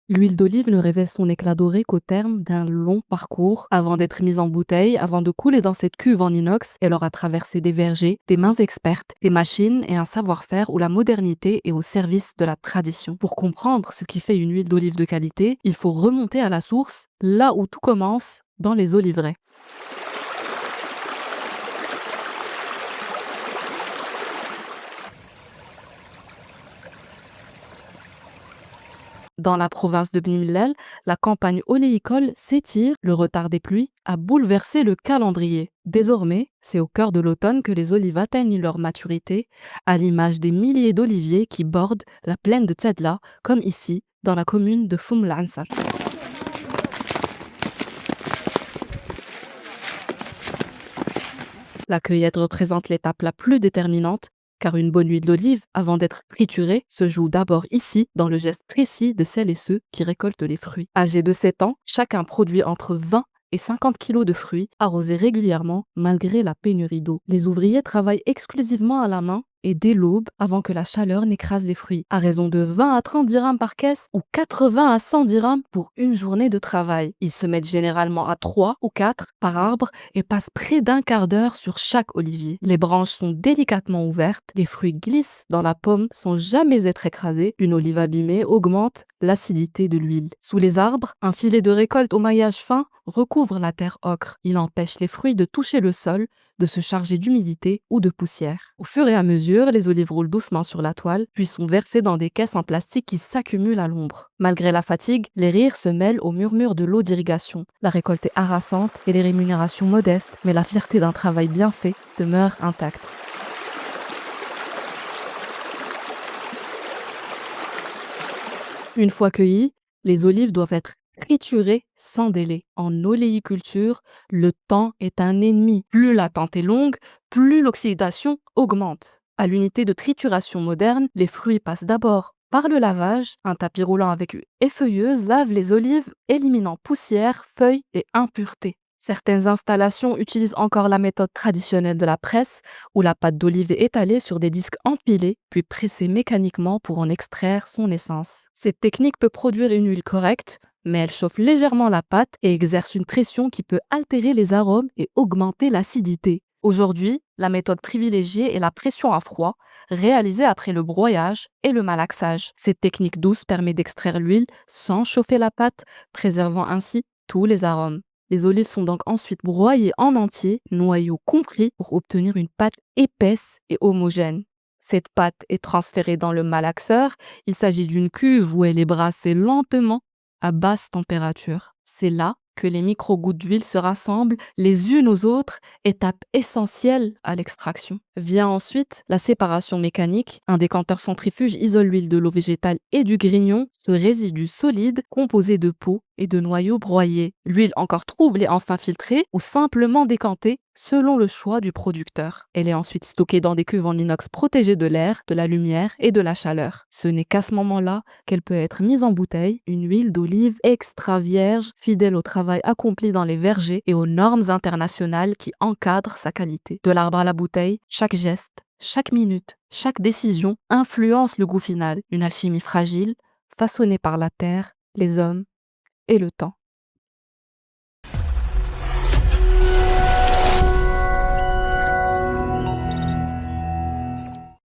L'huile d'olive ne révèle son éclat doré qu'au terme d'un long parcours, avant d'être mise en bouteille, avant de couler dans cette cuve en inox. Elle aura traversé des vergers, des mains expertes, des machines et un savoir-faire où la modernité est au service de la tradition. Pour comprendre ce qui fait une huile d'olive de qualité, il faut remonter à la source, là où tout commence, dans les oliveraies. Dans la province de Bni Mellal, la campagne oléicole s'étire, le retard des pluies a bouleversé le calendrier. Désormais, c'est au cœur de l'automne que les olives atteignent leur maturité, à l'image des milliers d'oliviers qui bordent la plaine de Tzedla, comme ici, dans la commune de Foum l'Ansar. La cueillette représente l'étape la plus déterminante, car une bonne huile d'olive, avant d'être triturée, se joue d'abord ici, dans le geste précis de celles et ceux qui récoltent les fruits. Âgés de 7 ans, chacun produit entre 20 et 50 kilos de fruits, arrosés régulièrement malgré la pénurie d'eau. Les ouvriers travaillent exclusivement à la main et dès l'aube avant que la chaleur n'écrase les fruits, à raison de 20 à 30 dirhams par caisse ou 80 à 100 dirhams pour une journée de travail. Ils se mettent généralement à 3 ou 4 par arbre et passent près d'un quart d'heure sur chaque olivier. Les branches sont délicatement ouvertes, les fruits glissent dans la pomme sans jamais être écrasés. Une olive abîmée augmente l'acidité de l'huile. Sous les arbres, un filet de récolte au maillage fin recouvre la terre ocre. Il empêche les fruits de toucher le sol, de se charger d'humidité ou de poussière. Au fur et à mesure, les olives roulent doucement sur la toile, puis sont versées dans des caisses en plastique qui s'accumulent à l'ombre. Malgré la fatigue, les rires se mêlent au murmure de l'eau d'irrigation. La récolte est harassante et les rémunérations modestes, mais la fierté d'un travail bien fait demeure intacte. Une fois cueillies, les olives doivent être triturées sans délai. En oléiculture, le temps est un ennemi. Plus l'attente est longue, plus l'oxydation augmente. À l'unité de trituration moderne, les fruits passent d'abord par le lavage. Un tapis roulant avec une effeuilleuse lave les olives, éliminant poussière, feuilles et impuretés. Certaines installations utilisent encore la méthode traditionnelle de la presse, où la pâte d'olive est étalée sur des disques empilés, puis pressée mécaniquement pour en extraire son essence. Cette technique peut produire une huile correcte, mais elle chauffe légèrement la pâte et exerce une pression qui peut altérer les arômes et augmenter l'acidité. Aujourd'hui, la méthode privilégiée est la pression à froid, réalisée après le broyage et le malaxage. Cette technique douce permet d'extraire l'huile sans chauffer la pâte, préservant ainsi tous les arômes. Les olives sont donc ensuite broyées en entier, noyaux compris, pour obtenir une pâte épaisse et homogène. Cette pâte est transférée dans le malaxeur. Il s'agit d'une cuve où elle est brassée lentement à basse température. C'est là que les micro-gouttes d'huile se rassemblent les unes aux autres, étape essentielle à l'extraction. Vient ensuite la séparation mécanique. Un décanteur centrifuge isole l'huile de l'eau végétale et du grignon, ce résidu solide composé de peau et de noyaux broyés. L'huile encore trouble est enfin filtrée ou simplement décantée selon le choix du producteur. Elle est ensuite stockée dans des cuves en inox protégées de l'air, de la lumière et de la chaleur. Ce n'est qu'à ce moment-là qu'elle peut être mise en bouteille, une huile d'olive extra vierge, fidèle au travail accompli dans les vergers et aux normes internationales qui encadrent sa qualité. De l'arbre à la bouteille, chaque geste, chaque minute, chaque décision influence le goût final. Une alchimie fragile, façonnée par la terre, les hommes et le temps.